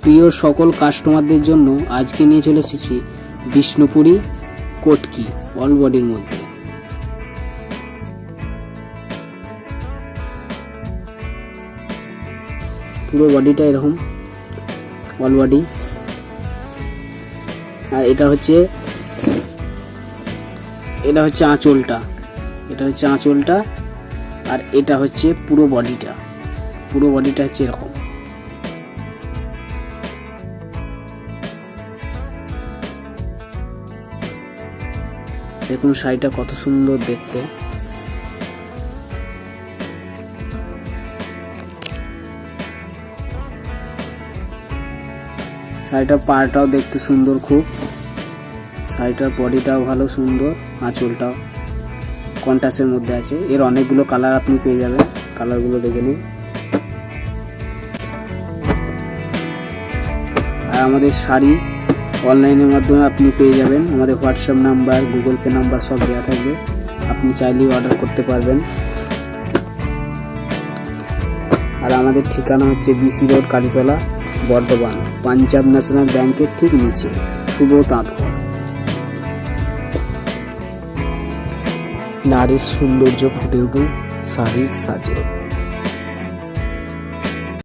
প্রিয় সকল কাস্টমারদের জন্য আজকে নিয়ে চলে এসেছি বিষ্ণুপুরি কটকি অল বডির মধ্যে। পুরো বডিটা এরকম অল বডি, আর এটা হচ্ছে আঁচলটা, আর এটা হচ্ছে পুরো বডিটা হচ্ছে এরকম। দেখুন শাড়িটা কত সুন্দর দেখতে। শাড়িটার পাড়টাও দেখতে সুন্দর খুব, শাড়িটার বডিটাও ভালো সুন্দর, আঁচলটাও কন্ট্রাস্টের মধ্যে আছে। এর অনেকগুলো কালার আপনি পেয়ে যাবেন, কালারগুলো দেখে নিন। আর আমাদের শাড়ি অনলাইনের মাধ্যমে আপনি পেয়ে যাবেন, আমাদের WhatsApp number, Google pay number সব দেওয়া থাকবে, আপনি চাইলেই অর্ডার করতে পারবেন। আর আমাদের ঠিকানা হচ্ছে BC Road, Kalitala, Bardhaman, Punjab National ব্যাংকের ঠিক নিচে, শুভ তাঁতঘর। নারীর সৌন্দর্য ফুটে উঠুক শাড়ির সাজে।